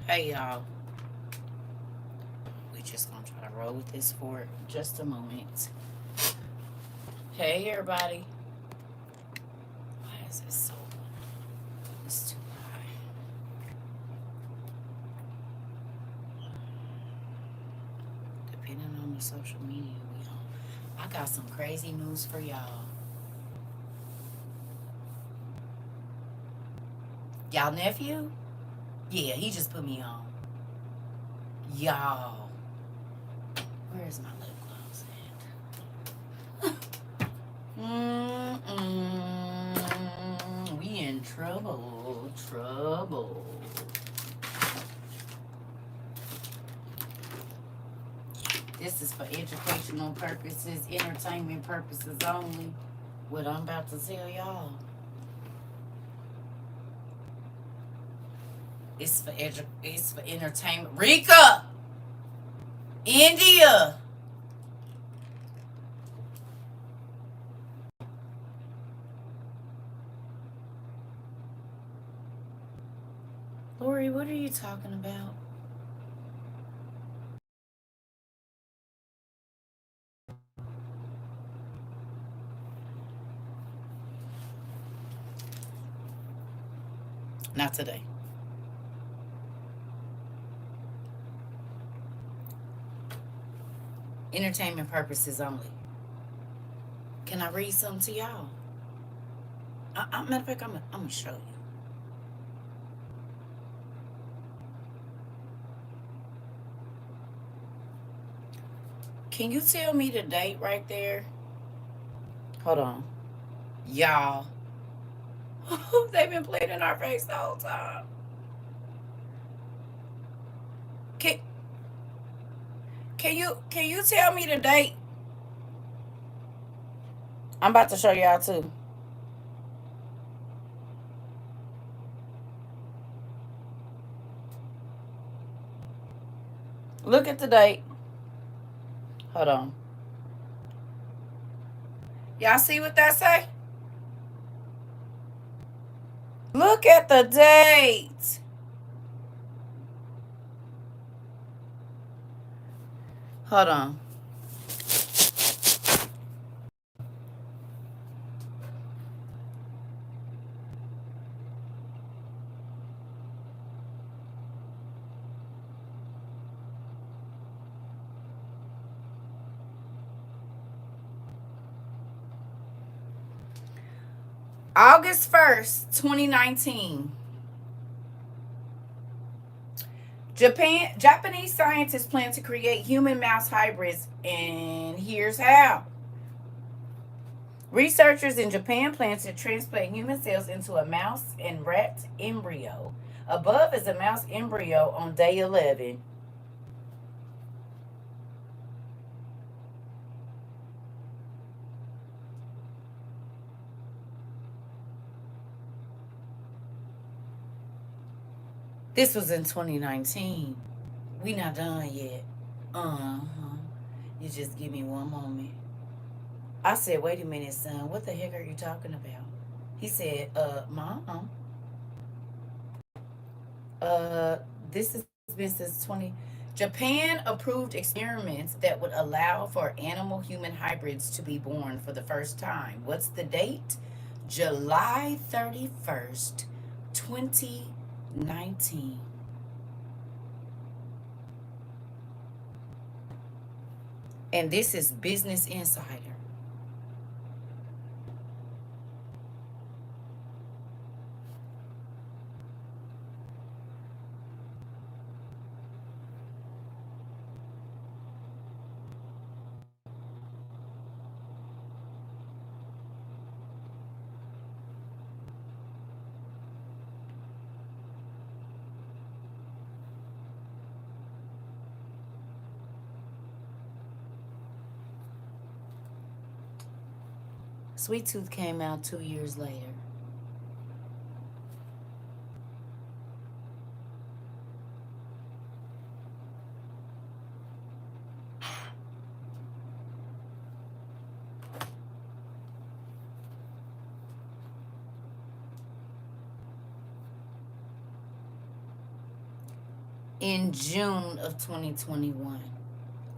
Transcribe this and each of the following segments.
Hey y'all, we just gonna try to roll with this for just a moment. Hey everybody, why is it so? It's too high. Depending on the social media we on, I got some crazy news for y'all. Y'all nephew? Yeah, he just put me on. Y'all, where's my lip gloss at? We in trouble, trouble. This is for educational purposes, entertainment purposes only. What I'm about to tell y'all, it's for entertainment. Rika, India. Lori, what are you talking about? Not today. Entertainment purposes only. Can I read something to y'all? Matter of fact, I'm gonna show you. Can you tell me the date right there? Hold on, y'all. They've been playing in our face the whole time. Can can you tell me the date? I'm about to show y'all too. Look at the date. Hold on. Y'all see what that say? Look at the date. Hold on. August 1st, 2019. Japanese scientists plan to create human mouse hybrids, and here's how. Researchers in Japan plan to transplant human cells into a mouse and rat embryo. Above is a mouse embryo on day 11. This was in 2019. We not done yet. Uh-huh. You just give me one moment. I said, wait a minute, son. What the heck are you talking about? He said, mom, uh, this has been since 20. Japan approved experiments that would allow for animal human hybrids to be born for the first time. What's the date? July 31st, 2019. And this is Business Insider. Sweet Tooth came out 2 years later. in June of 2021.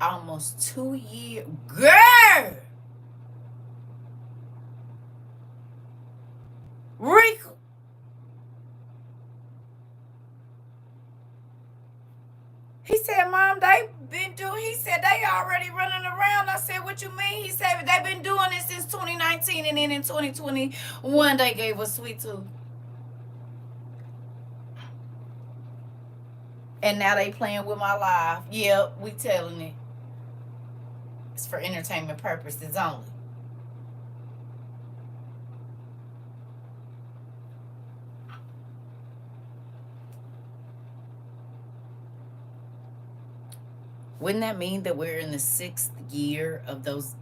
Almost 2 years. Girl! Rico. He said, Mom, they been doing, he said, they already running around. I said, what you mean? He said, they've been doing it since 2019, and then in 2021, they gave us Sweet Tooth. And now they playing with my life. Yep, we telling it. It's for entertainment purposes only. Wouldn't that mean that we're in the 6th year of those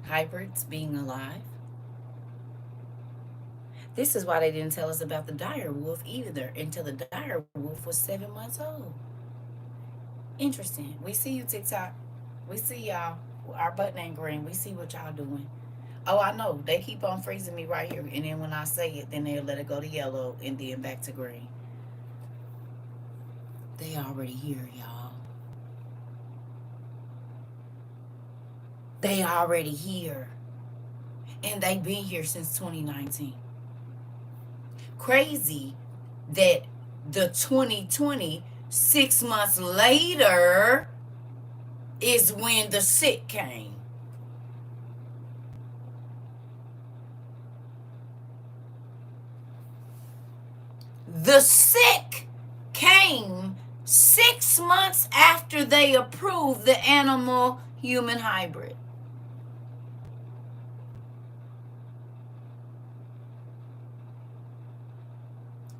hybrids being alive? This is why they didn't tell us about the dire wolf either until the dire wolf was 7 months old. Interesting. We see you, TikTok. We see y'all. Our button ain't green. We see what y'all doing. Oh, I know. They keep on freezing me right here. And then when I say it, then they'll let it go to yellow and then back to green. They already here, y'all. They already here. And they been here since 2019. Crazy that the 2020, 6 months later, is when the sick came. The sick came 6 months after they approved the animal human hybrid.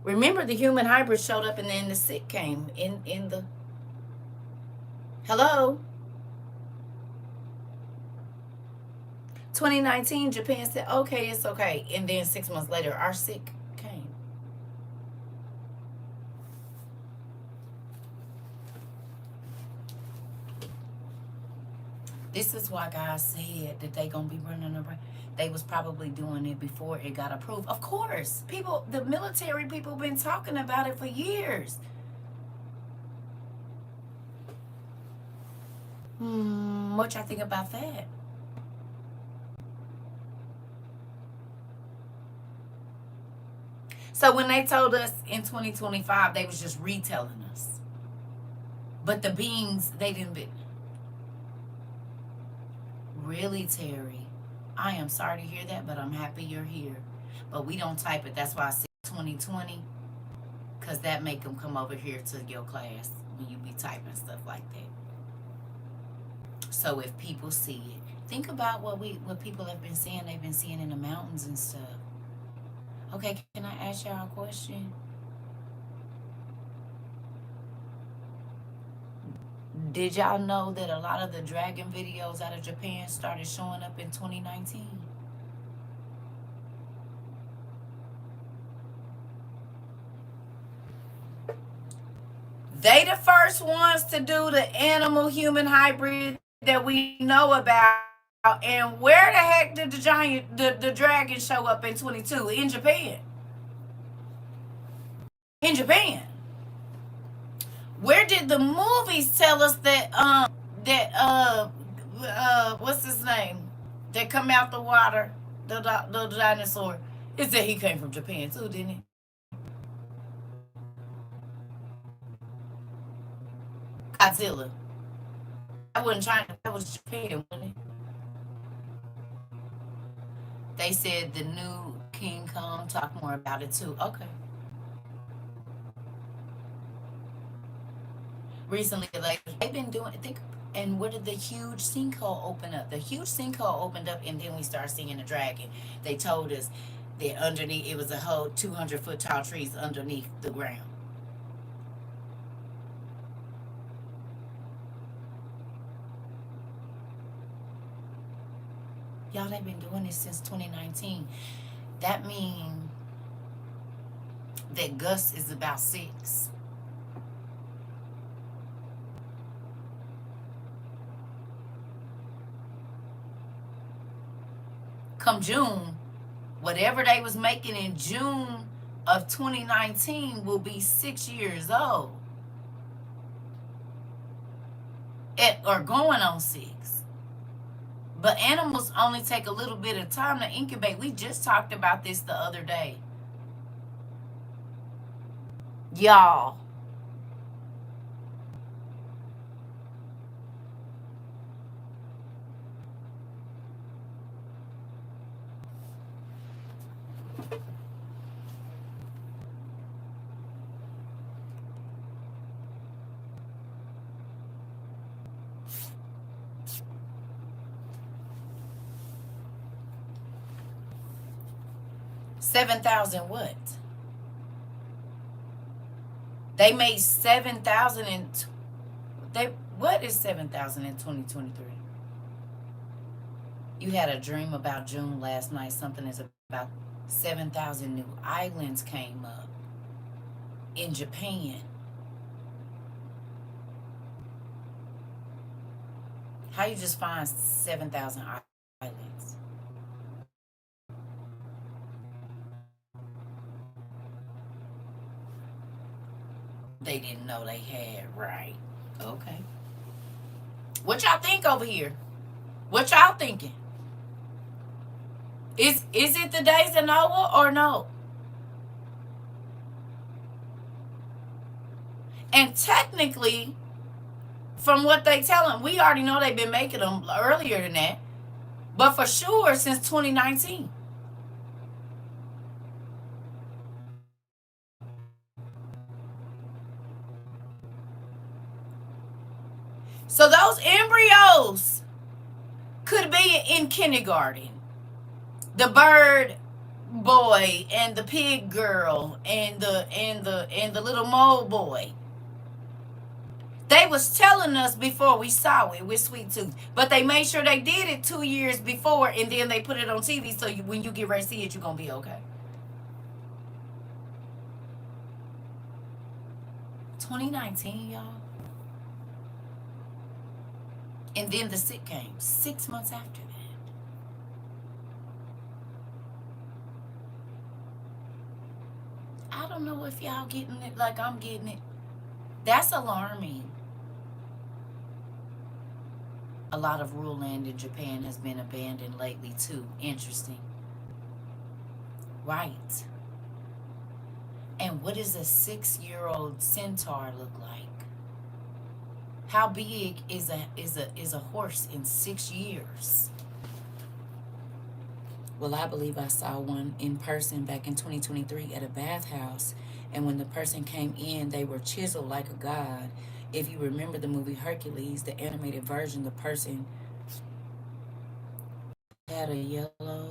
Remember, the human hybrid showed up and then the sick came in the... Hello? 2019, Japan said, okay, it's okay. And then 6 months later, our sick came. This is why God said that they gonna be running around. They was probably doing it before it got approved. Of course, people, the military people been talking about it for years. What y'all think about that? So when they told us in 2025, they was just retelling us. But the beings, they didn't be. Really, Terry? I am sorry to hear that, but I'm happy you're here. But we don't type it. That's why I said 2020. Because that make them come over here to your class when you be typing stuff like that. So if people see it, think about what people have been saying. They've been seeing in the mountains and stuff. Okay, can I ask y'all a question? Did y'all know that a lot of the dragon videos out of Japan started showing up in 2019? They the first ones to do the animal human hybrid that we know about. And where the heck did the dragon show up in 22? In Japan. In Japan. Where did the movies tell us that what's his name? That come out the water, the dinosaur. It said he came from Japan too, didn't he? Godzilla. That wasn't China, that was Japan, wasn't it? They said the new King Kong. Talk more about it too. Okay. Recently, like they've been doing. Think. And where did the huge sinkhole open up? The huge sinkhole opened up, and then we started seeing the dragon. They told us that underneath it was a whole 200-foot tall trees underneath the ground. Y'all, they've been doing this since 2019. That means that Gus is about 6. Come June, whatever they was making in June of 2019 will be 6 years old. or going on 6. But animals only take a little bit of time to incubate. We just talked about this the other day. Y'all. $7,000 what? They made 7,000 in what is 7,000 in 2023? You had a dream about June last night. Something is about 7,000 new islands came up in Japan. How you just find 7,000 islands? They didn't know they had, right? Okay. What y'all think over here? What y'all thinking? Is it the days of Noah or no? And technically, from what they telling, we already know they've been making them earlier than that. But for sure since 2019. So those embryos could be in kindergarten. The bird boy and the pig girl and the little mole boy. They was telling us before we saw it with Sweet Tooth, but they made sure they did it 2 years before, and then they put it on TV. So when you get ready to see it, you're gonna be okay. 2019, y'all. And then the sick came 6 months after that. I don't know if y'all getting it like I'm getting it. That's alarming. A lot of rural land in Japan has been abandoned lately too. Interesting. Right. And what does a 6-year-old centaur look like? How big is a horse in 6 years? Well, I believe I saw one in person back in 2023 at a bathhouse. And when the person came in, they were chiseled like a god. If you remember the movie Hercules, the animated version, the person had a yellow.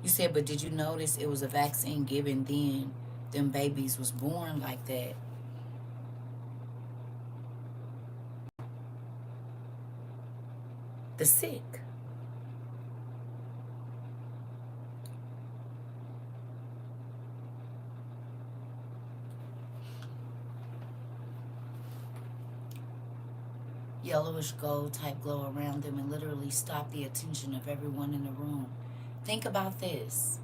You said, but did you notice it was a vaccine given then? Them babies was born like that. The sick. Yellowish gold type glow around them and literally stop the attention of everyone in the room. Think about this.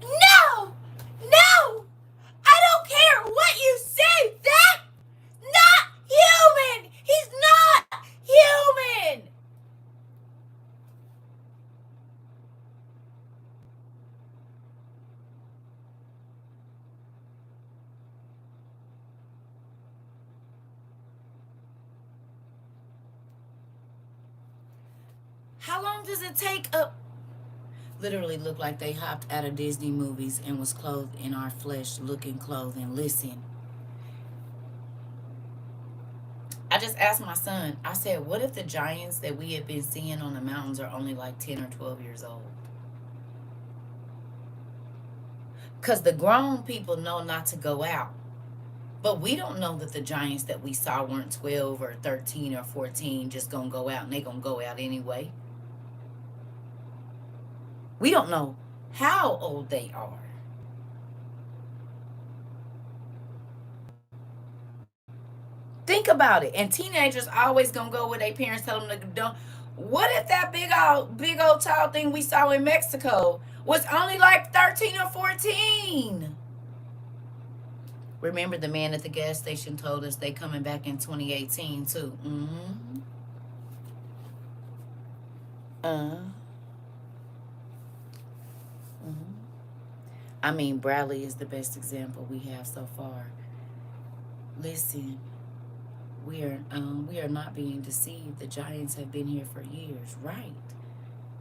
No! No! I don't care what you say! That not human! He's not human! How long does it take up? Literally looked like they hopped out of Disney movies and was clothed in our flesh looking clothing. Listen, I just asked my son, I said, what if the giants that we have been seeing on the mountains are only like 10 or 12 years old? Because the grown people know not to go out. But we don't know that the giants that we saw weren't 12 or 13 or 14 just going to go out, and they going to go out anyway. We don't know how old they are. Think about it. And teenagers always gonna go where their parents tell them to do. What if that big old tall thing we saw in Mexico was only like 13 or 14? Remember the man at the gas station told us they coming back in 2018 too. Mm-hmm. Uh, mm-hmm. I mean, Bradley is the best example we have so far. Listen, we are not being deceived. The Giants have been here for years, right?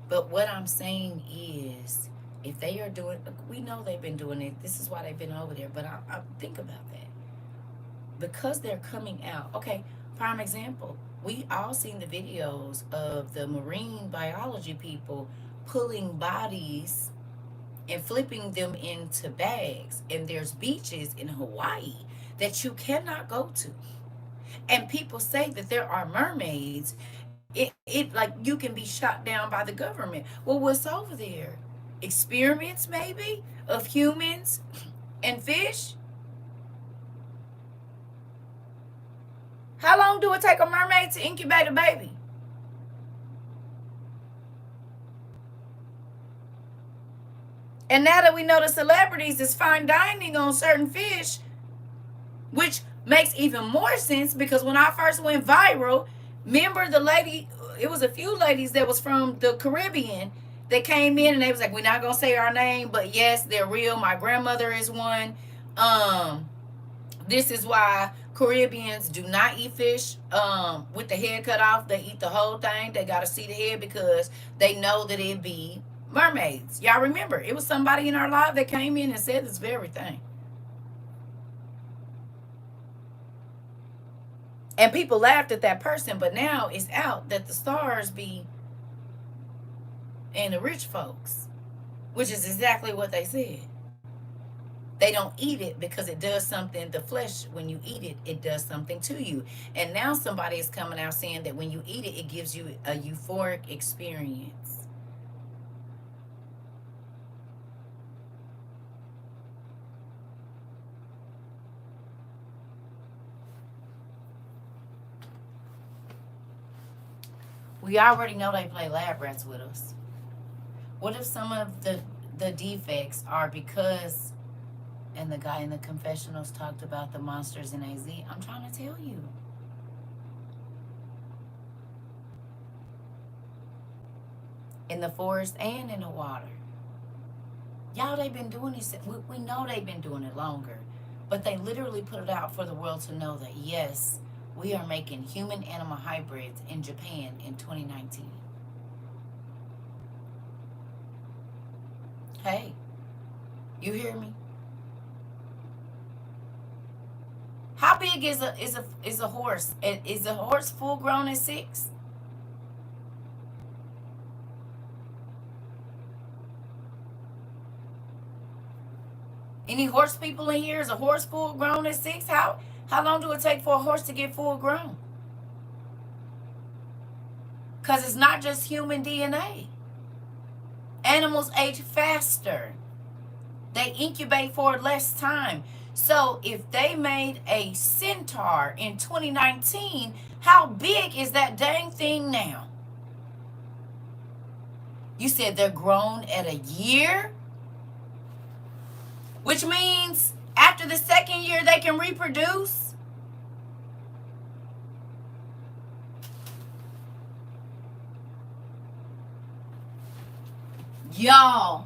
But what I'm saying is, if they are doing, we know they've been doing it. This is why they've been over there. But I think about that because they're coming out. Okay, prime example. We all seen the videos of the marine biology people pulling bodies and flipping them into bags. And there's beaches in Hawaii that you cannot go to. And people say that there are mermaids. It like you can be shot down by the government. Well, what's over there? Experiments maybe of humans and fish? How long do it take a mermaid to incubate a baby? And now that we know the celebrities is fine dining on certain fish, which makes even more sense because when I first went viral, remember the lady, it was a few ladies that was from the Caribbean that came in and they was like, we're not gonna say our name, but yes, they're real. My grandmother is one. Um, this is why Caribbeans do not eat fish with the head cut off. They eat the whole thing. They gotta see the head because they know that it be mermaids. Y'all remember, it was somebody in our life that came in and said this very thing. And people laughed at that person, but now it's out that the stars be and the rich folks, which is exactly what they said. They don't eat it because it does something. The flesh, when you eat it, it does something to you. And now somebody is coming out saying that when you eat it, it gives you a euphoric experience. We already know they play lab rats with us. What if some of the defects are because, and the guy in the confessionals talked about the monsters in AZ? I'm trying to tell you. In the forest and in the water. Y'all, they've been doing this. We know they've been doing it longer. But they literally put it out for the world to know that, yes, we are making human-animal hybrids in Japan in 2019. Hey, you hear me? How big is a horse? Is a horse full grown at 6? Any horse people in here? Is a horse full grown at 6? How long do it take for a horse to get full grown? Because it's not just human DNA. Animals age faster. They incubate for less time. So if they made a centaur in 2019, how big is that dang thing now? You said they're grown at a year? Which means after the second year they can reproduce? Y'all.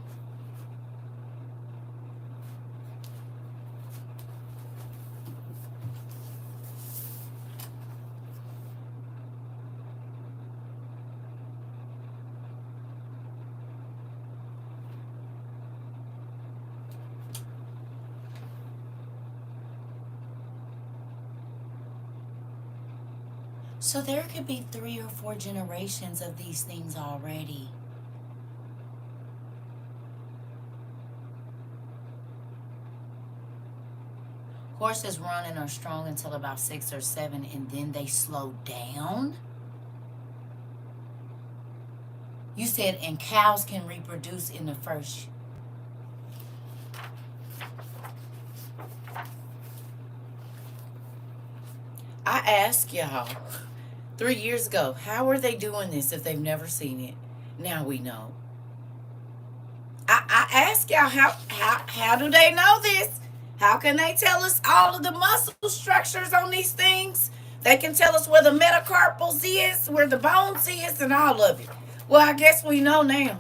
So there could be 3 or 4 generations of these things already. Horses run and are strong until about 6 or 7, and then they slow down. You said, and cows can reproduce in the first. I asked y'all 3 years ago, how are they doing this if they've never seen it? Now we know. I asked y'all, how do they know this? How can they tell us all of the muscle structures on these things? They can tell us where the metacarpals is, where the bones is, and all of it. Well, I guess we know now.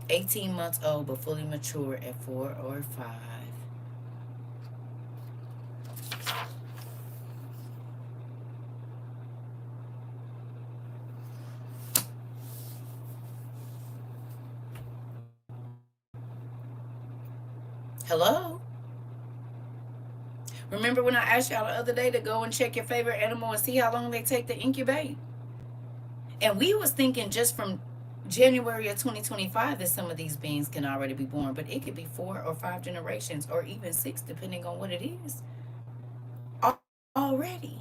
"18 months old but fully mature at 4 or 5." Hello? Remember when I asked y'all the other day to go and check your favorite animal and see how long they take to incubate? And we was thinking just from January of 2025 that some of these beings can already be born, but it could be 4 or 5 generations or even 6, depending on what it is. Already.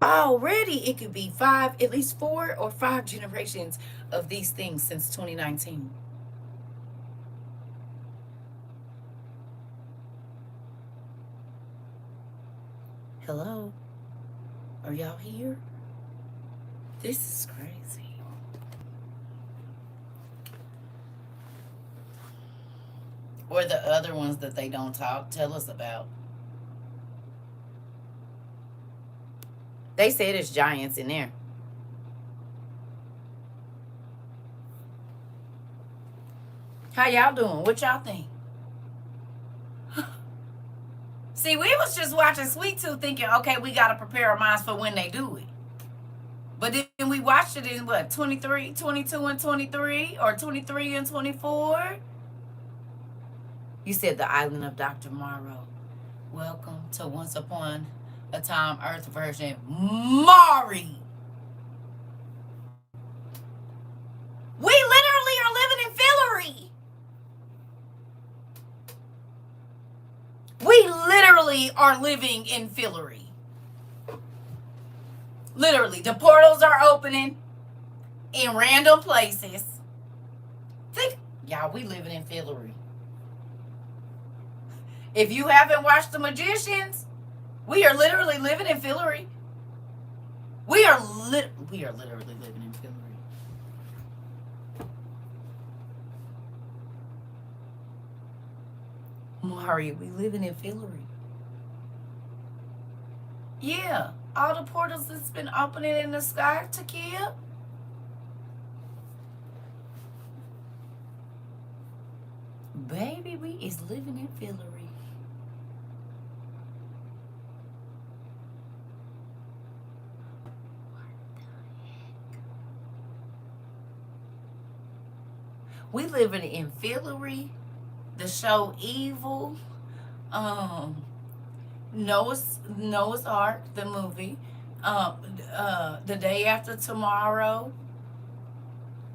Already it could be at least 4 or 5 generations of these things since 2019. Hello? Are y'all here? This is crazy. Or the other ones that they don't tell us about. They said it's giants in there. How y'all doing? What y'all think? See, we was just watching Sweet Tooth thinking, okay, we got to prepare our minds for when they do it. But then we watched it in what, 23, 22 and 23, or 23 and 24? You said the island of Dr. Morrow. Welcome to Once Upon a Time Earth version. Mari! We literally are living in Fillory. We literally are living in Fillory. Literally, the portals are opening in random places. Y'all, we living in Fillory. If you haven't watched The Magicians, we are literally living in Fillory. We are literally living in Fillory. Mari, we living in Fillory. Yeah, all the portals that's been opening in the sky, Takia. Baby, we is living in Fillory. We living in Fillory. The show Evil. Noah's Ark, the movie. The Day After Tomorrow.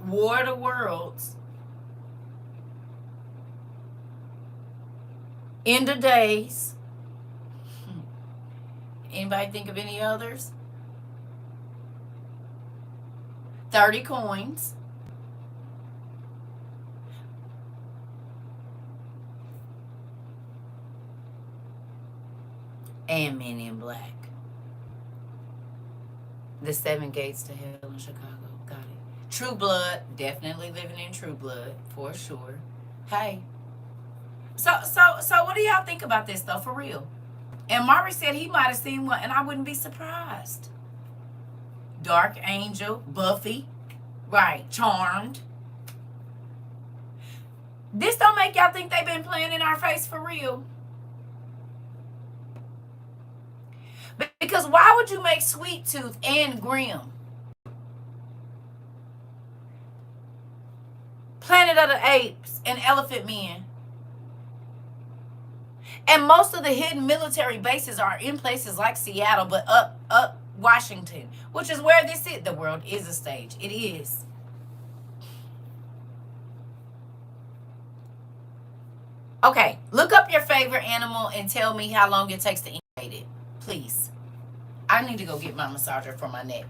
War of the Worlds. End of Days. Anybody think of any others? 30 Coins. And Men in Black. The 7 Gates to Hell in Chicago. Got it. True Blood. Definitely living in True Blood, for sure. Hey. So what do y'all think about this, though, for real? And Mari said he might have seen one, and I wouldn't be surprised. Dark Angel, Buffy, right, Charmed. This don't make y'all think they've been playing in our face for real? Because why would you make Sweet Tooth and Grimm? Planet of the Apes and Elephant Men. And most of the hidden military bases are in places like Seattle, but up Washington, which is where this is. The world is a stage. It is. Okay, look up your favorite animal and tell me how long it takes to incubate it. Please. I need to go get my massager for my neck.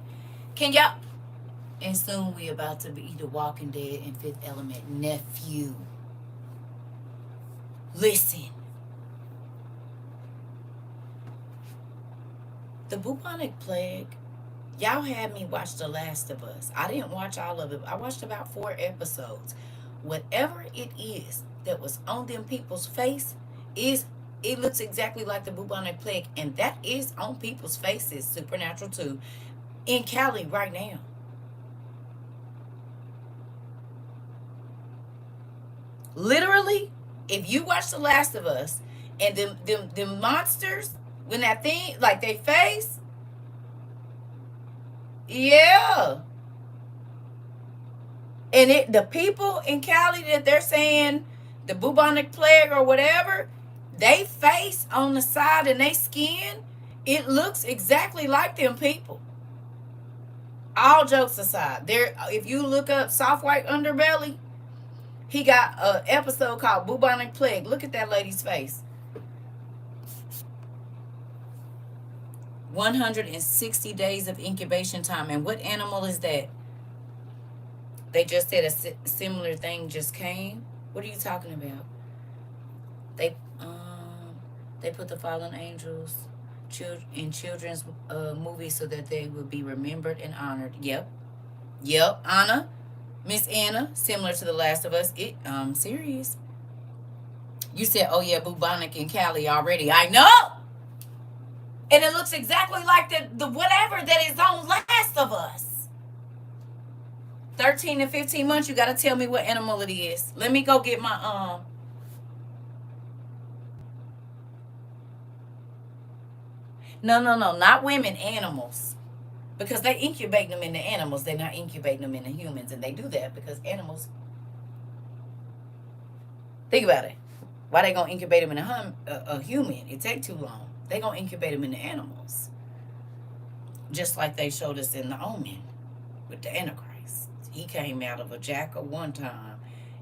Can y'all? And soon we about to be The Walking Dead and Fifth Element nephew. Listen. The bubonic plague, y'all had me watch The Last of Us. I didn't watch all of it. I watched about 4 episodes. Whatever it is that was on them people's face is it looks exactly like the bubonic plague, and that is on people's faces, supernatural too, in Cali right now. Literally, if you watch The Last of Us and them monsters, when that thing like they face, yeah. And it the people in Cali that they're saying the bubonic plague or whatever, they face on the side and they skin, it looks exactly like them people. All jokes aside, there if you look up soft white underbelly, he got a episode called Bubonic Plague. Look at that lady's face. 160 days of incubation time. And what animal is that? They just said a similar thing just came. What are you talking about? They they put the fallen angels in children's movies so that they would be remembered and honored. Yep. Anna, Miss Anna, similar to The Last of Us. It serious. You said, oh yeah, bubonic in Cali already. I know. And it looks exactly like the whatever that is on Last of Us. 13 to 15 months, you got to tell me what animal it is. Let me go get my No, not women, animals. Because they incubate them in the animals. They're not incubating them in the humans. And they do that because animals. Think about it. Why they going to incubate them in a human? It take too long. They going to incubate them in the animals. Just like they showed us in the Omen with the Antichrist. He came out of a jackal one time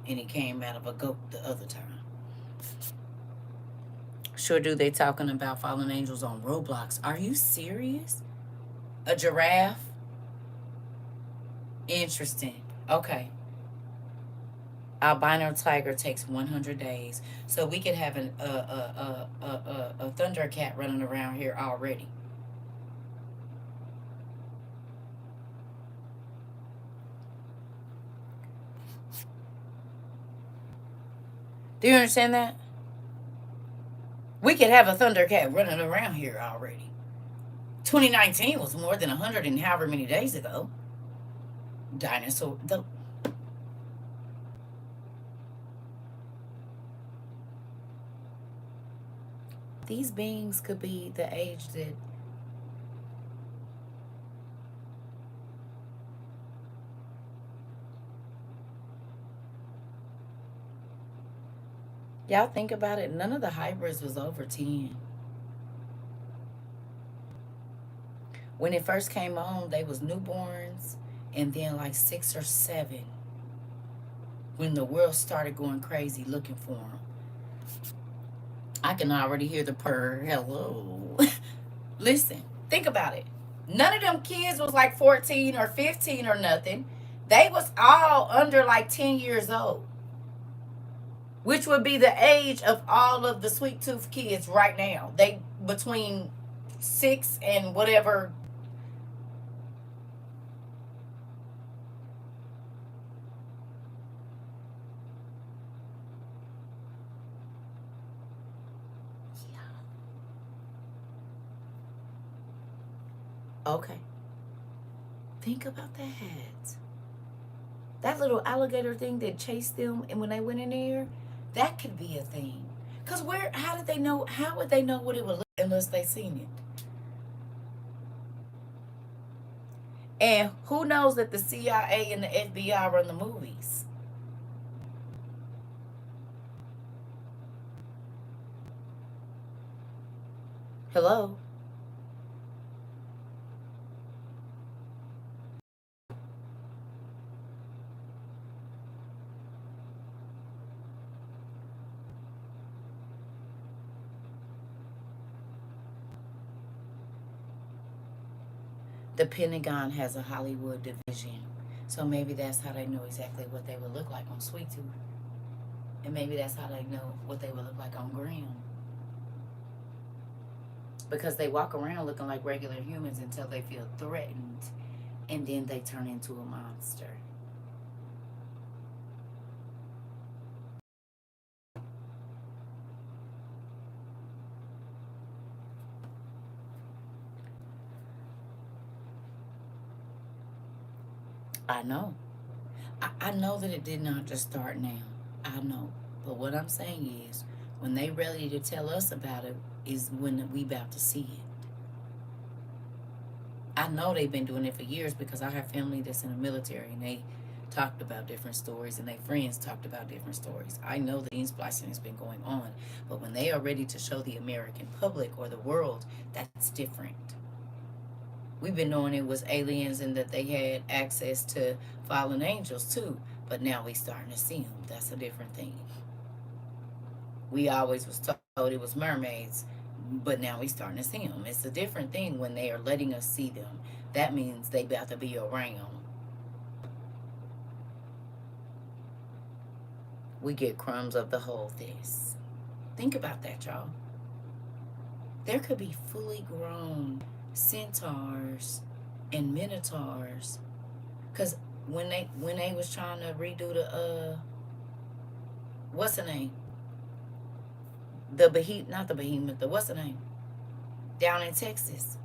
and he came out of a goat the other time. Sure do they talking about fallen angels on Roblox. Are you serious? A giraffe? Interesting. Okay. Albino tiger takes 100 days. So we could have a thundercat running around here already. Do you understand that? We could have a thundercat running around here already. 2019 was more than 100 and however many days ago. Dinosaur. These beings could be the age that y'all think about it. None of the hybrids was over 10. When it first came on, they was newborns and then like 6 or 7 when the world started going crazy looking for them. I can already hear the purr. Hello. Listen, think about it. None of them kids was like 14 or 15 or nothing. They was all under like 10 years old, which would be the age of all of the sweet tooth kids right now. They between 6 and whatever. Okay. Think about that. That little alligator thing that chased them and when they went in there, that could be a thing. Cause how did they know, how would they know what it would look like unless they seen it? And who knows that the CIA and the FBI run the movies? Hello? The Pentagon has a Hollywood division. So maybe that's how they know exactly what they would look like on Sweet Tooth. And maybe that's how they know what they would look like on Graham. because they walk around looking like regular humans until they feel threatened, and then they turn into a monster. I know. I know that it did not just start now. I know. But what I'm saying is, when they ready to tell us about it, is when we about to see it. I know they've been doing it for years because I have family that's in the military, and they talked about different stories, and their friends talked about different stories. I know that gene splicing has been going on, but when they are ready to show the American public or the world, that's different. We've been knowing it was aliens and that they had access to fallen angels too, but now we starting to see them. That's a different thing. We always was told it was mermaids, but now we starting to see them. It's a different thing when they are letting us see them. That means they about to be around. We get crumbs of the whole this. Think about that, y'all. There could be fully grown centaurs and minotaurs, because when they was trying to redo the what's the name, the behemoth, not the behemoth, the what's the name, down in Texas,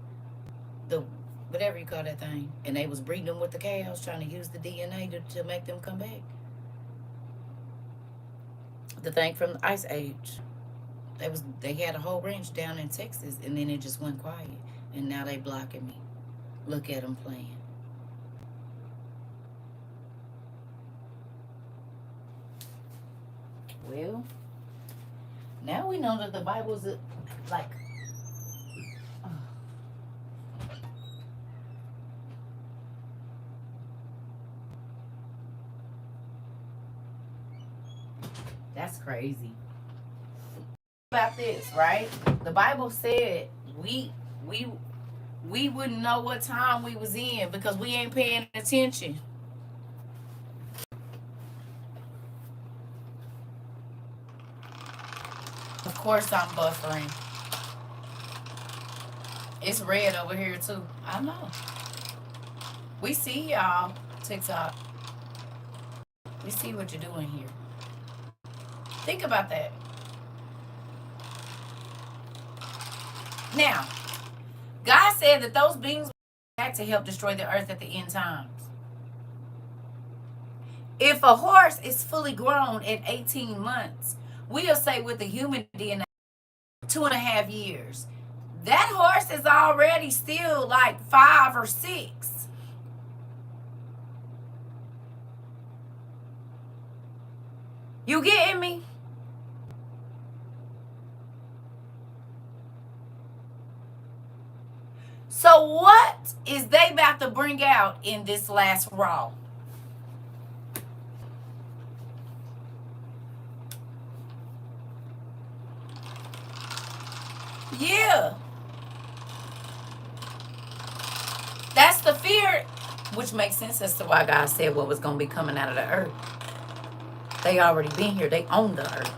the whatever you call that thing, and they was breeding them with the cows, trying to use the DNA to make them come back. The thing from the Ice Age. They had a whole ranch down in Texas, and then it just went quiet, and now they blocking me. Look at them playing. Well, now we know that the Bible's like, that's crazy. About this, right? The Bible said we wouldn't know what time we was in because we ain't paying attention. Of course I'm buffering. It's red over here too. I know. We see y'all, TikTok. We see what you're doing here. Think about that. Now, God said that those beings were back to help destroy the earth at the end times. If a horse is fully grown at 18 months, we'll say with the human DNA, 2.5 years. That horse is already still like 5 or 6. You getting me? So what is they about to bring out in this last Raw? Yeah. That's the fear, which makes sense as to why God said what was going to be coming out of the earth. They already been here. They own the earth.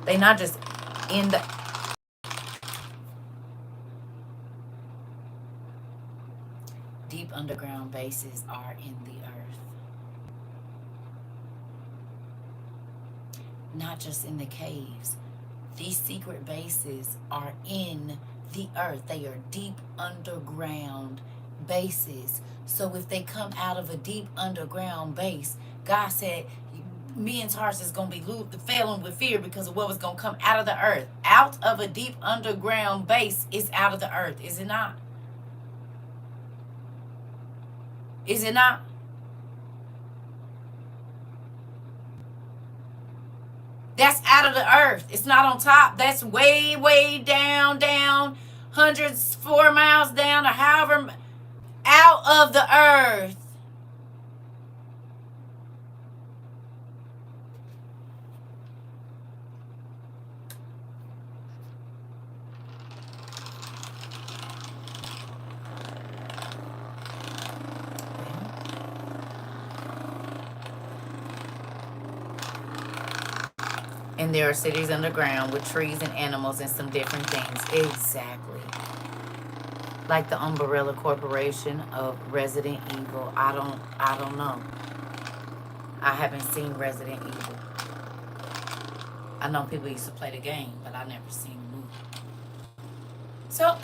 They not just in the... Deep underground bases are in the earth. Not just in the caves. These secret bases are in the earth. They are deep underground bases. So if they come out of a deep underground base, God said, me and Tarsus is going to be failing with fear because of what was going to come out of the earth. Out of a deep underground base is out of the earth, is it not? Is it not? That's out of the earth. It's not on top. That's way, way down, hundreds, 4 miles down, or however, out of the earth. And there are cities underground with trees and animals and some different things. Exactly. Like the Umbrella Corporation of Resident Evil. I don't know. I haven't seen Resident Evil. I know people used to play the game, but I never seen the movie. So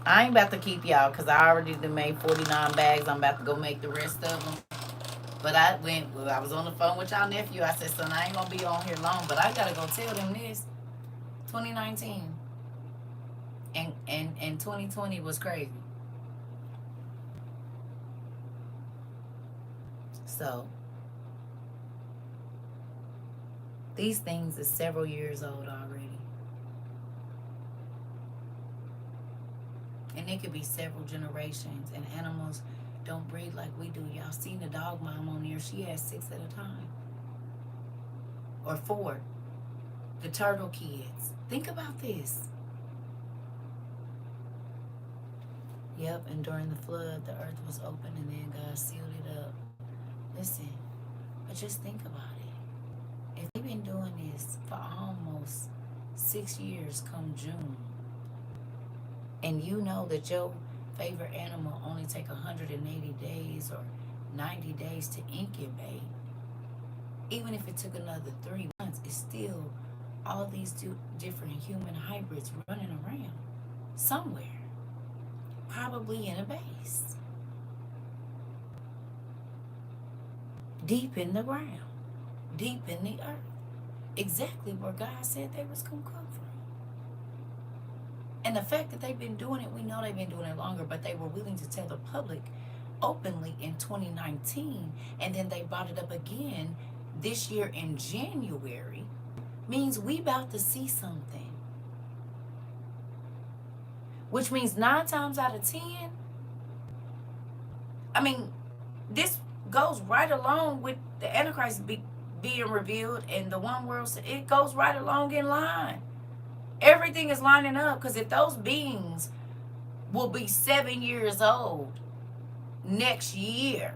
I ain't about to keep y'all because I already done made 49 bags. I'm about to go make the rest of them. But I was on the phone with y'all nephew. I said, son, I ain't going to be on here long, but I got to go tell them this. 2019 and 2020 was crazy. So, these things are several years old already. And it could be several generations. And animals don't breed like we do. Y'all seen the dog mom on there. She has 6 at a time. Or 4. The turtle kids. Think about this. Yep, and during the flood, the earth was open and then God sealed it up. Listen, but just think about it. If they've been doing this for almost 6 years come June, and you know that your favorite animal only take 180 days or 90 days to incubate, even if it took another 3 months, it's still all these different human hybrids running around somewhere, probably in a base, deep in the ground, deep in the earth, exactly where God said they was going to come from. And the fact that they've been doing it, we know they've been doing it longer, but they were willing to tell the public openly in 2019, and then they brought it up again this year in January, means we about to see something. Which means 9 times out of 10, I mean, this goes right along with the Antichrist being revealed and the one world, it goes right along in line. Everything is lining up, because if those beings will be 7 years old next year,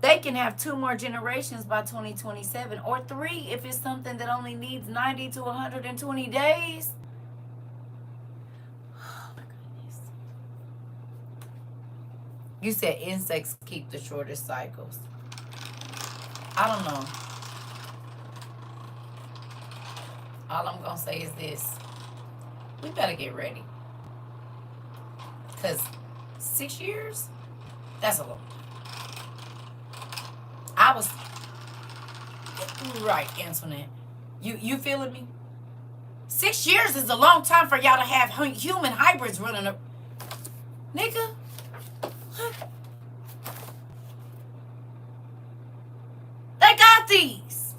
they can have 2 more generations by 2027, or 3 if it's something that only needs 90 to 120 days. You said insects keep the shortest cycles. I don't know. All I'm going to say is this. We better get ready. Because 6 years, that's a long time. I was... Right, Antoinette. You feeling me? 6 years is a long time for y'all to have human hybrids running up. Nigga. They got these.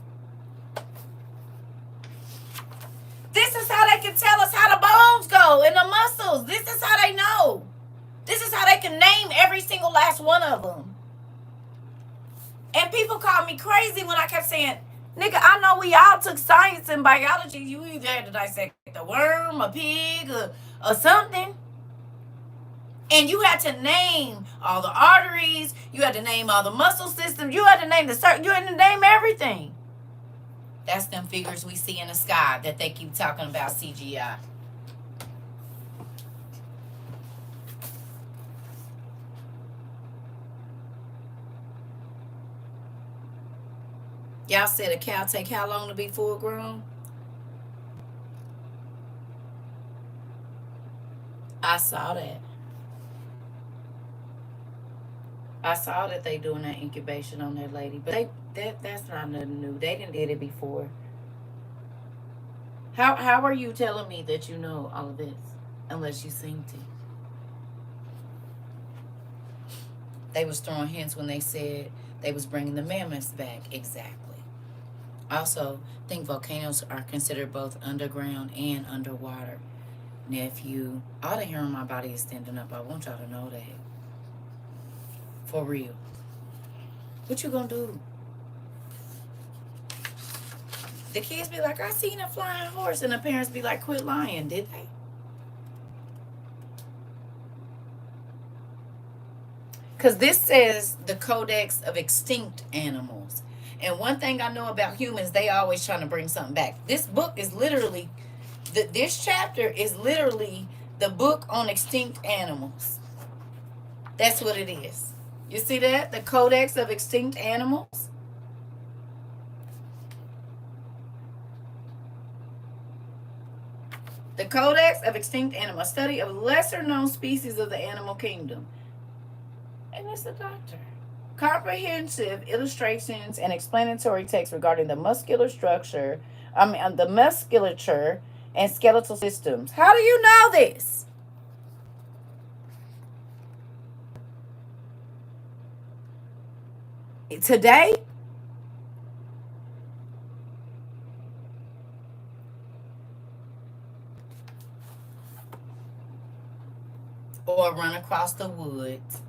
This is how they can tell us how the bones go and the muscles. This is how they know. This is how they can name every single last one of them. And people called me crazy when I kept saying, nigga, I know we all took science and biology. You either had to dissect a worm, a pig, or something. And you had to name all the arteries. You had to name all the muscle systems. You had to name you had to name everything. That's them figures we see in the sky that they keep talking about CGI. Y'all said a cow take how long to be full grown? I saw that. I saw that they doing that incubation on that lady, but that's not nothing new. They didn't did it before. How are you telling me that you know all of this unless you seen it? They was throwing hints when they said they was bringing the mammoths back. Exactly. Also, think volcanoes are considered both underground and underwater. Nephew, all the hair on my body is standing up. I want y'all to know that. For real. What you gonna do? The kids be like, I seen a flying horse. And the parents be like, quit lying, did they? Because this says the Codex of Extinct Animals. And one thing I know about humans, they always trying to bring something back. This book is literally, this chapter is literally the book on extinct animals. That's what it is. You see that? The Codex of Extinct Animals. The Codex of Extinct Animals, a study of lesser known species of the animal kingdom. And it's a doctor. Comprehensive illustrations and explanatory text regarding the muscular structure, the musculature and skeletal systems. How do you know this? Today? Or run across the woods.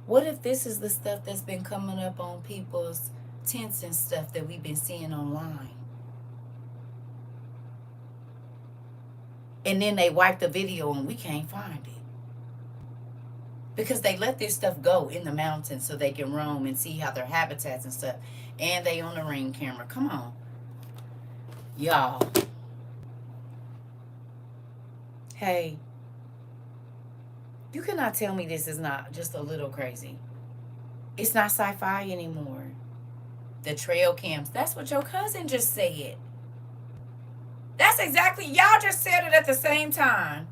What if this is the stuff that's been coming up on people's tents and stuff that we've been seeing online? And then they wipe the video and we can't find it. Because they let this stuff go in the mountains so they can roam and see how their habitats and stuff. And they on the Ring camera. Come on. Y'all. Hey. You cannot tell me this is not just a little crazy. It's not sci-fi anymore. The trail cams. That's what your cousin just said. That's exactly, y'all just said it at the same time.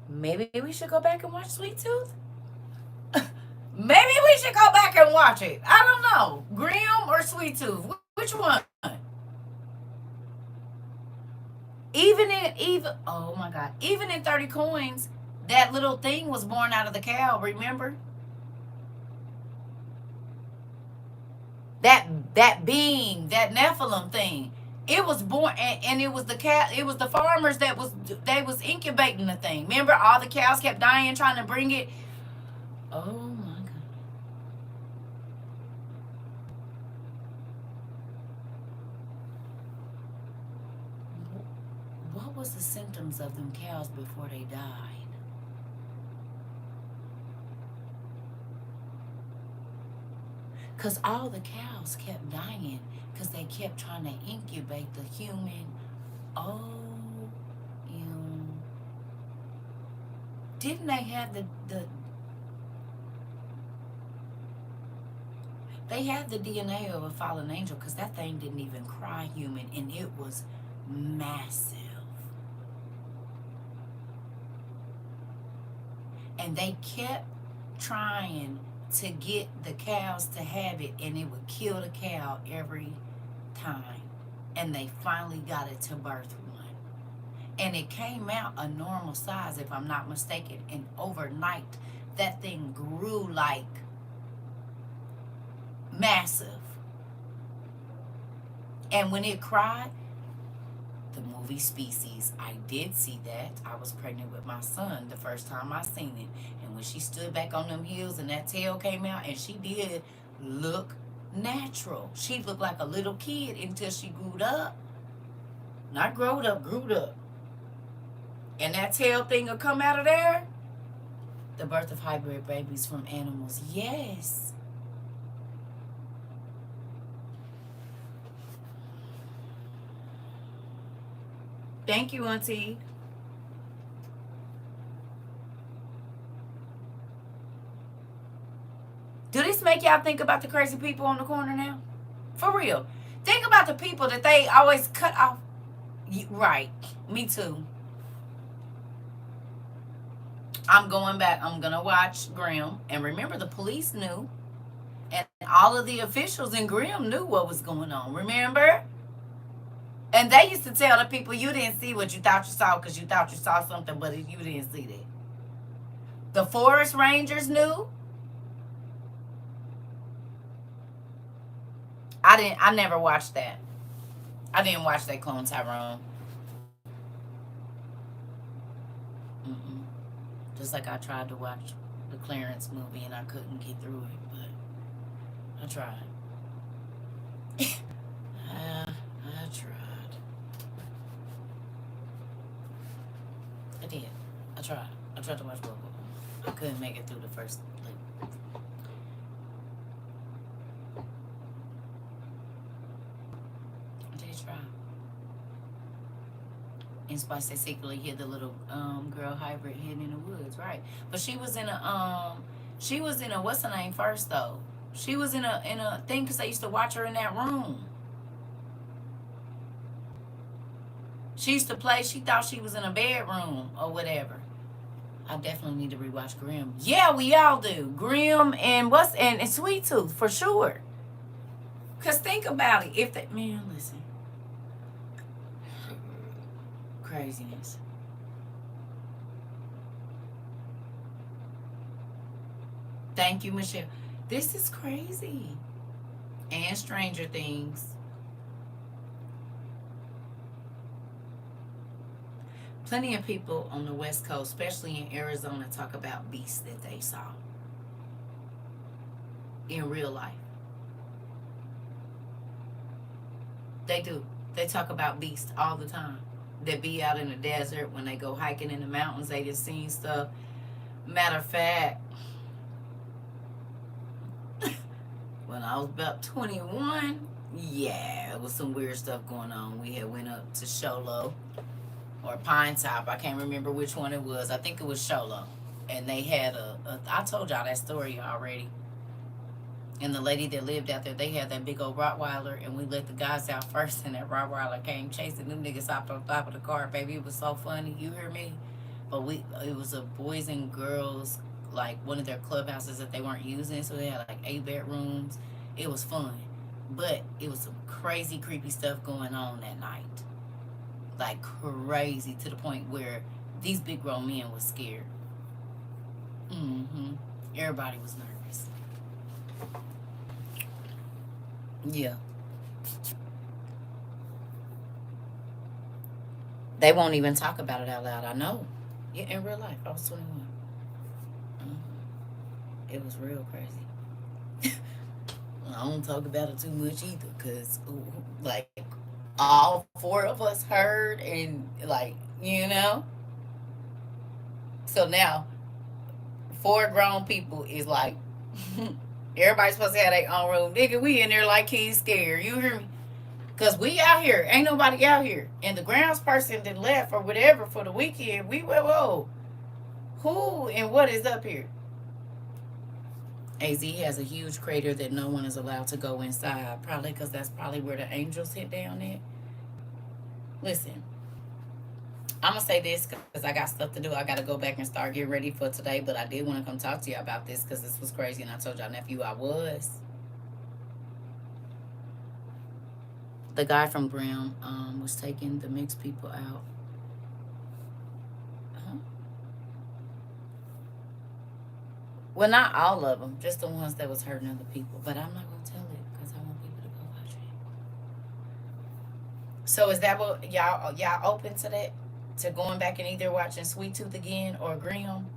Maybe we should go back and watch Sweet Tooth? Maybe we should go back and watch it. I don't know. Grimm or Sweet Tooth? Which one? Oh my God. Even in 30 coins, that little thing was born out of the cow, remember? That being, that Nephilim thing. It was born, and it was the cat. It was the farmers that was incubating the thing. Remember, all the cows kept dying trying to bring it. Oh my God! What was the symptoms of them cows before they died? Because all the cows kept dying because they kept trying to incubate the human. Oh, didn't they have they had the DNA of a fallen angel because that thing didn't even cry human and it was massive. And they kept trying to get the cows to have it and it would kill the cow every time. And they finally got it to birth one. And it came out a normal size, if I'm not mistaken. And overnight, that thing grew like massive. And when it cried, the movie Species, I did see that. I was pregnant with my son the first time I seen it. And when she stood back on them heels and that tail came out, and she did look natural. She looked like a little kid until she grew up. Not growed up, grew up. And that tail thing will come out of there. The birth of hybrid babies from animals. Yes. Thank you, Auntie. Do this make y'all think about the crazy people on the corner now? For real. Think about the people that they always cut off. Right. Me too. I'm going back. I'm going to watch Grimm. And remember, the police knew. And all of the officials in Grimm knew what was going on. Remember? And they used to tell the people, you didn't see what you thought you saw because you thought you saw something, but you didn't see that. The forest rangers knew. I never watched that. I didn't watch that Clone Tyrone. Mm-mm. Just like I tried to watch the Clarence movie and I couldn't get through it, but I tried. I tried. I did. I tried. I tried to watch both of them. I couldn't make it through the first. Like, I did try. And Spice they secretly hid the little girl hybrid hidden in the woods, right? But she was in a what's her name first though? She was in a thing because they used to watch her in that room. She used to play. She thought she was in a bedroom or whatever. I definitely need to rewatch Grimm. Yeah, we all do. Grimm and and Sweet Tooth for sure. Cause think about it. If that man, listen, craziness. Thank you, Michelle. This is crazy. And Stranger Things. Plenty of people on the West Coast, especially in Arizona, talk about beasts that they saw in real life. They do. They talk about beasts all the time. They be out in the desert when they go hiking in the mountains. They just seen stuff. Matter of fact, when I was about 21, yeah, it was some weird stuff going on. We had went up to Sholo or Pine Top. I can't remember which one it was. I think it was Sholo. And they had I told y'all that story already. And the lady that lived out there, they had that big old Rottweiler, and we let the guys out first, and that Rottweiler came chasing them niggas hopped on top of the car, baby. It was so funny. You hear me? But it was a boys and girls, like one of their clubhouses that they weren't using, so they had like 8 bedrooms. It was fun. But it was some crazy, creepy stuff going on that night. Like crazy to the point where these big grown men was scared. Mm-hmm. Everybody was nervous. Yeah. They won't even talk about it out loud. I know. Yeah, in real life. I was 21. It was real crazy. I don't talk about it too much either because, like, all 4 of us heard and, like, you know? So now, 4 grown people is like, everybody's supposed to have their own room. Nigga, we in there like kids scared. You hear me? Because we out here. Ain't nobody out here. And the grounds person that left or whatever for the weekend, we went, whoa. Who and what is up here? AZ has a huge crater that no one is allowed to go inside. Probably because that's probably where the angels hit down at. Listen, I'm going to say this because I got stuff to do. I got to go back and start getting ready for today. But I did want to come talk to you about this because this was crazy. And I told y'all, nephew, I was. The guy from Grimm was taking the mixed people out. Huh? Well, not all of them, just the ones that was hurting other people. But I'm not gonna tell it because I want people to go watch it. So is that what y'all open to that? To going back and either watching Sweet Tooth again or Grimm?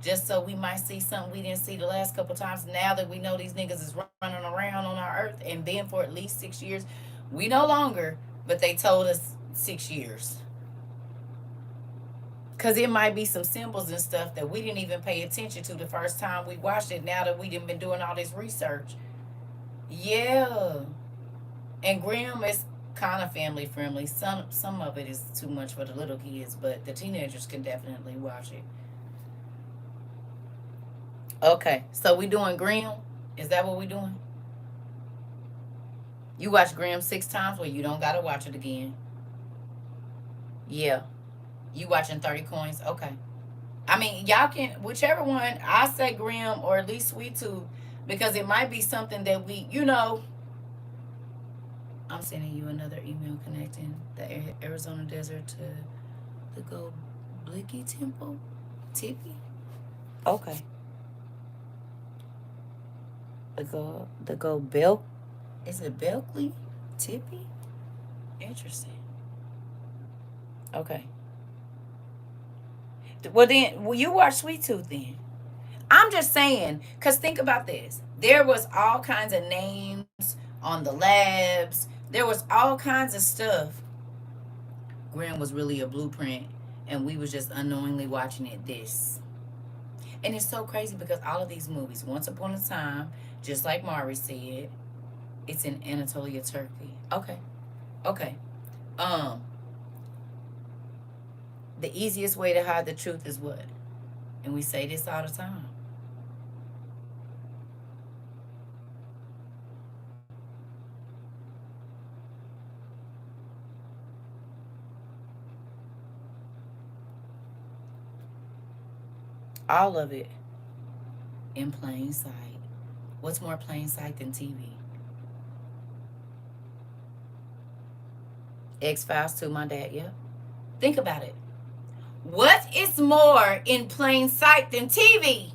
Just so we might see something we didn't see the last couple times. Now that we know these niggas is running around on our earth and been for at least 6 years, we no longer, but they told us 6 years. Because it might be some symbols and stuff that we didn't even pay attention to the first time we watched it. Now that we done been doing all this research. Yeah. And Grimm is kind of family friendly. Some of it is too much for the little kids, but the teenagers can definitely watch it. Okay. So we doing Grimm? Is that what we doing? You watch Grimm 6 times? Well, you don't got to watch it again. Yeah. You watching 30 Coins? Okay. I mean, y'all can, whichever one, I say Grimm or at least Sweet Tooth, because it might be something that we, I'm sending you another email connecting the Arizona desert to the Go Blicky Temple. Tippy? Okay. The Go Bel, is it Belkley? Tippy? Interesting. Okay. Well, then, well, you watch Sweet Tooth then. I'm just saying, because think about this. There was all kinds of names on the labs. There was all kinds of stuff. Graham was really a blueprint, and we was just unknowingly watching it this. And it's so crazy because all of these movies, Once Upon a Time, just like Mari said, it's in Anatolia, Turkey. Okay. Okay. Um, the easiest way to hide the truth is what? And we say this all the time. All of it in plain sight. What's more plain sight than TV? X Files to my dad, yeah. Think about it. What is more in plain sight than TV?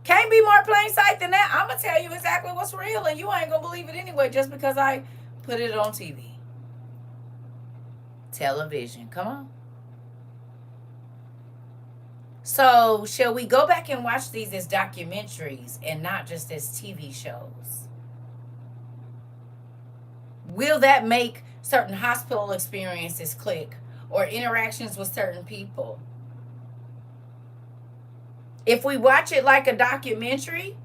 Can't be more plain sight than that. I'm going to tell you exactly what's real, and you ain't going to believe it anyway just because I put it on TV. Television. Come on. So, shall we go back and watch these as documentaries and not just as TV shows? Will that make certain hospital experiences click or interactions with certain people? If we watch it like a documentary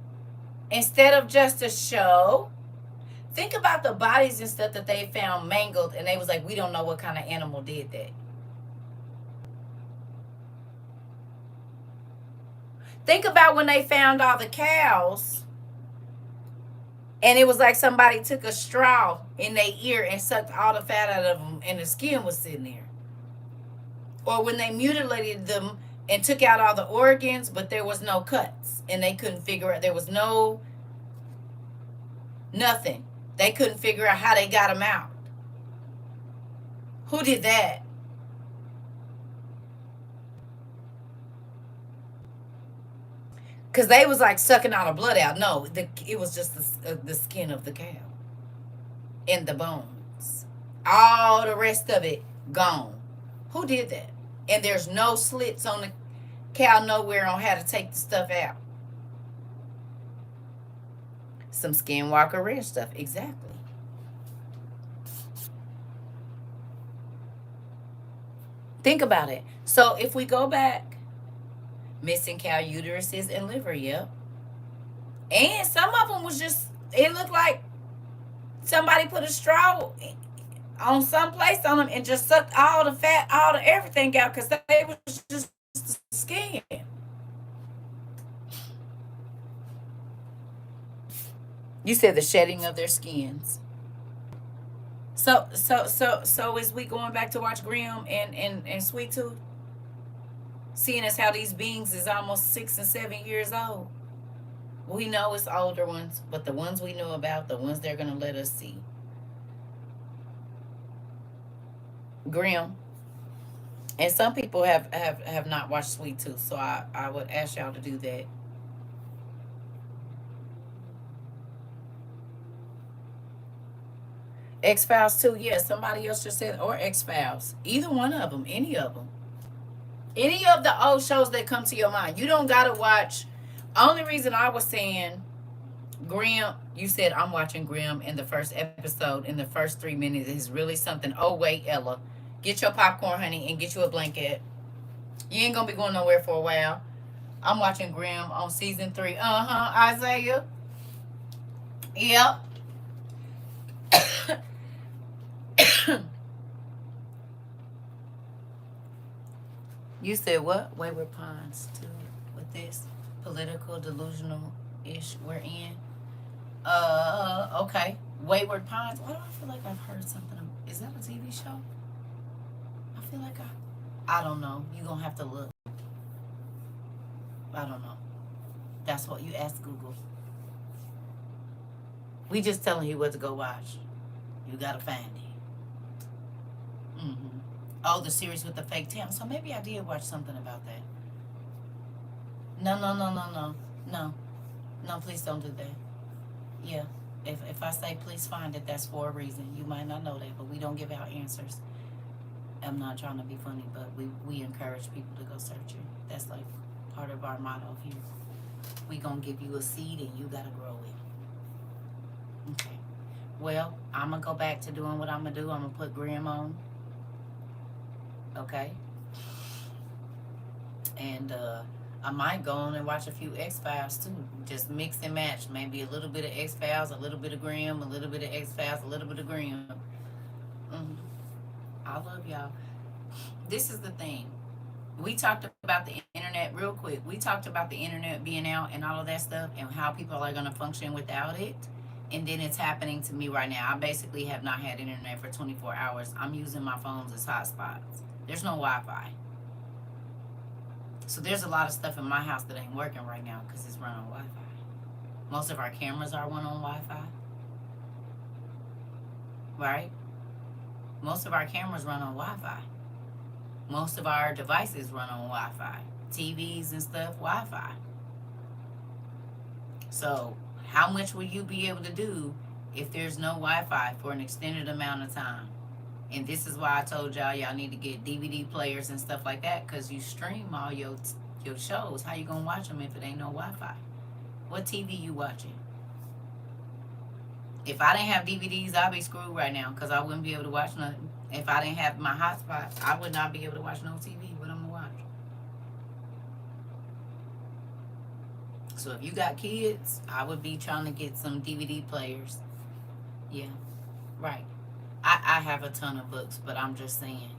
instead of just a show, think about the bodies and stuff that they found mangled, and they was like, we don't know what kind of animal did that. Think about when they found all the cows, and it was like somebody took a straw in their ear and sucked all the fat out of them, and the skin was sitting there. Or when they mutilated them and took out all the organs, but there was no cuts, and they couldn't figure out, there was no nothing. They couldn't figure out how they got them out. Who did that? Because they was like sucking all the blood out. No, it was just the skin of the cow and the bones. All the rest of it gone. Who did that? And there's no slits on the cow nowhere on how to take the stuff out. Some Skinwalker Ranch stuff. Exactly. Think about it. So if we go back, missing cow uteruses and liver, yep. And some of them was just, it looked like somebody put a straw on some place on them and just sucked all the fat, all the everything out because they was just the skin. You said the shedding of their skins. So is we going back to watch Grimm and Sweet Tooth? Seeing as how these beings is almost 6 and 7 years old. We know it's older ones, but the ones we know about, the ones they're gonna let us see. Grimm. And some people have not watched Sweet Tooth, so I would ask y'all to do that. X Files too, yeah. Somebody else just said, or X Files. Either one of them, any of them. Any of the old shows that come to your mind. You don't gotta watch. Only reason I was saying Grimm, you said I'm watching Grimm in the first episode. In the first 3 minutes is really something. Oh wait, Ella, get your popcorn, honey, and get you a blanket. You ain't gonna be going nowhere for a while. I'm watching Grimm on season 3. Isaiah. Yep. You said what? Wayward Pines too. With this political delusional ish we're in. Okay. Wayward Pines. Why do I feel like I've heard something? Is that a TV show? I feel like I don't know. You gonna have to look. I don't know. That's what you ask Google. We just telling you what to go watch. You gotta find it. Oh, the series with the fake town. So maybe I did watch something about that. No. No, please don't do that. Yeah. If I say please find it, that's for a reason. You might not know that, but we don't give out answers. I'm not trying to be funny, but we encourage people to go search it. That's like part of our motto here. We gonna give you a seed and you gotta grow it. Okay. Well, I'm gonna go back to doing what I'm gonna do. I'm gonna put Grim on. Okay. And I might go on and watch a few X Files too. Just mix and match. Maybe a little bit of X Files, a little bit of Grimm, a little bit of X Files, a little bit of Grimm. Hmm. I love y'all. This is the thing. We talked about the internet real quick. We talked about the internet being out and all of that stuff and how people are going to function without it. And then it's happening to me right now. I basically have not had internet for 24 hours. I'm using my phones as hotspots. There's no Wi-Fi. So there's a lot of stuff in my house that ain't working right now because it's run on Wi-Fi. Most of our cameras are run on Wi-Fi. Right? Most of our cameras run on Wi-Fi. Most of our devices run on Wi-Fi. TVs and stuff, Wi-Fi. So how much will you be able to do if there's no Wi-Fi for an extended amount of time? And this is why I told y'all need to get DVD players and stuff like that, because you stream all your shows. How you gonna watch them if it ain't no Wi-Fi? What TV you watching? If I didn't have DVDs, I'd be screwed right now because I wouldn't be able to watch nothing. If I didn't have my hotspots, I would not be able to watch no TV. What I'm gonna watch? So if you got kids, I would be trying to get some DVD players. Yeah, right. I have a ton of books, but I'm just saying,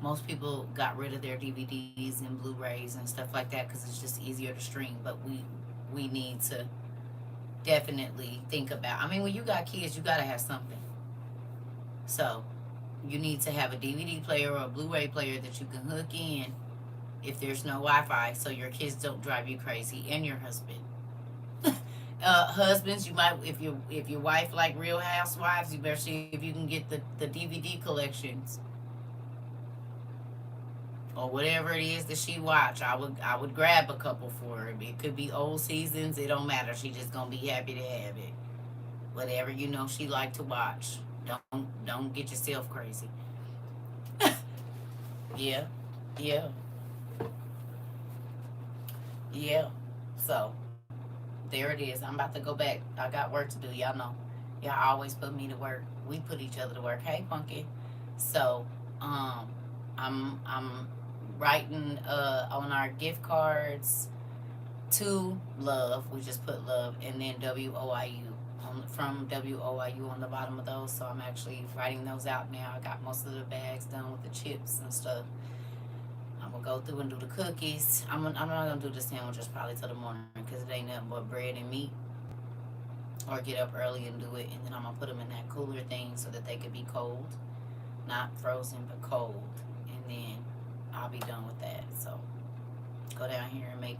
most people got rid of their DVDs and Blu-rays and stuff like that because it's just easier to stream. But we need to definitely think about. I mean, when you got kids, you gotta have something. So you need to have a DVD player or a Blu-ray player that you can hook in if there's no Wi-Fi, so your kids don't drive you crazy, and your husband. Husbands, you might, if your wife like Real Housewives, you better see if you can get the DVD collections or whatever it is that she watch. I would grab a couple for her. It could be old seasons. It don't matter. She just gonna be happy to have it. Whatever she like to watch. Don't get yourself crazy. Yeah, yeah, yeah. So there it is. I'm about to go back. I got work to do. Y'all know. Y'all always put me to work. We put each other to work. Hey, Punky. So, I'm writing on our gift cards to love. We just put love and then WOIU from WOIU on the bottom of those. So I'm actually writing those out now. I got most of the bags done with the chips and stuff. I'm gonna go through and do the cookies. I'm not gonna do the sandwiches probably till the morning because it ain't nothing but bread and meat. Or get up early and do it, and then I'm gonna put them in that cooler thing so that they could be cold, not frozen but cold. And then I'll be done with that. So go down here and make.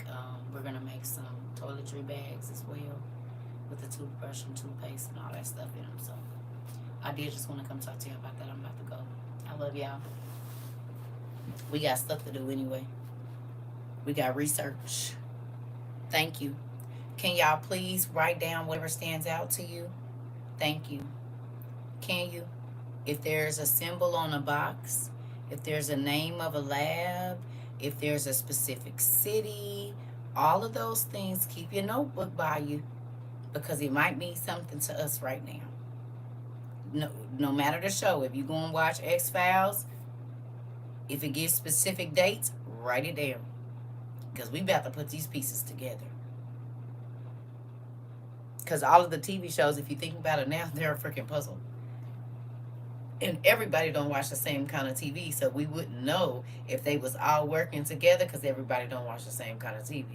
We're gonna make some toiletry bags as well with the toothbrush and toothpaste and all that stuff in them. So I did just want to come talk to you about that. I'm about to go. I love y'all. We got stuff to do anyway. We got research. Thank you. Can y'all please write down whatever stands out to you? Thank you. Can you? If there's a symbol on a box, if there's a name of a lab, if there's a specific city, all of those things, keep your notebook by you because it might mean something to us right now. No matter the show, if you go and watch X Files, if it gives specific dates, write it down because we about to put these pieces together. Because all of the TV shows, if you think about it now, they're a freaking puzzle. And everybody don't watch the same kind of TV, so we wouldn't know if they was all working together because everybody don't watch the same kind of TV.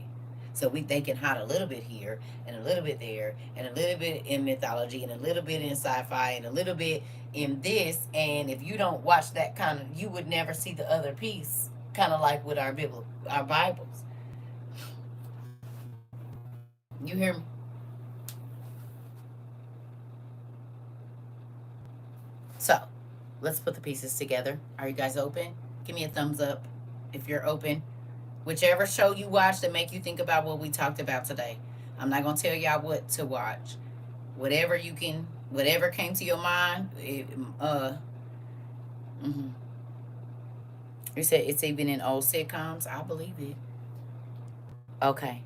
So we thinking hot a little bit here and a little bit there and a little bit in mythology and a little bit in sci-fi and a little bit in this. And if you don't watch that kind of, you would never see the other piece. Kind of like with our Bibles. You hear me? So let's put the pieces together. Are you guys open? Give me a thumbs up if you're open. Whichever show you watch that make you think about what we talked about today. I'm not going to tell y'all what to watch. Whatever you can, whatever came to your mind. Mhm. You said it's even in old sitcoms. I believe it. Okay.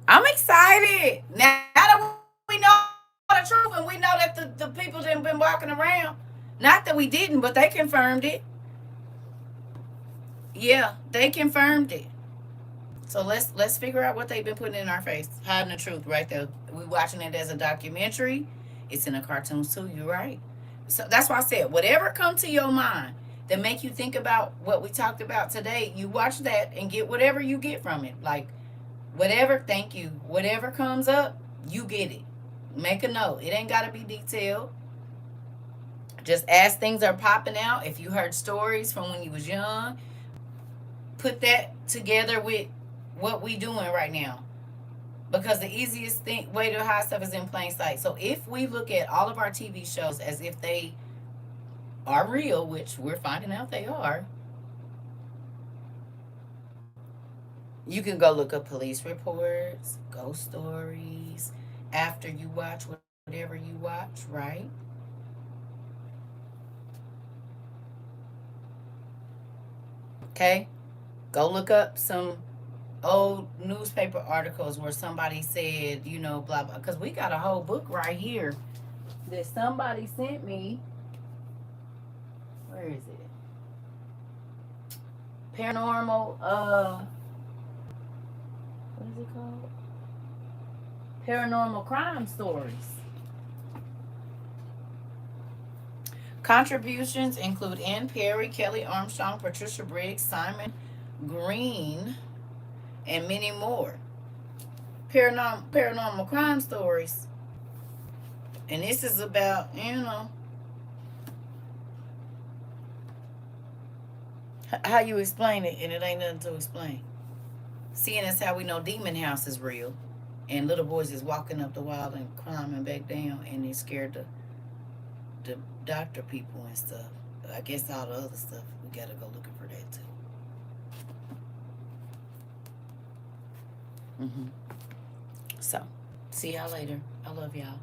I'm excited. Now that we know the truth and we know that the people that have been walking around, not that we didn't, but they confirmed it. Yeah, they confirmed it. So let's figure out what they've been putting in our face. Hiding the truth right there. We watching it as a documentary. It's in the cartoons too. You're right. So that's why I said whatever come to your mind that make you think about what we talked about today. You watch that and get whatever you get from it. Like whatever. Thank you. Whatever comes up, you get it. Make a note. It ain't gotta be detailed. Just as things are popping out. If you heard stories from when you was young, put that together with what we doing right now, because the easiest way to hide stuff is in plain sight. So if we look at all of our TV shows as if they are real, which we're finding out they are, you can go look up police reports, ghost stories after you watch whatever you watch, right? Okay, go look up some old newspaper articles where somebody said, blah blah, because we got a whole book right here that somebody sent me. Where is it? Paranormal, what is it called? Paranormal crime stories. Contributions include Ann Perry, Kelly Armstrong, Patricia Briggs, Simon Green, and many more. Paranormal crime stories. And this is about, how you explain it, and it ain't nothing to explain. Seeing as how we know Demon House is real, and little boys is walking up the wall and climbing back down, and they scared the doctor people and stuff. I guess all the other stuff, we gotta go looking for that too. So, see y'all later. I love y'all.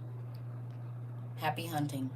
Happy hunting.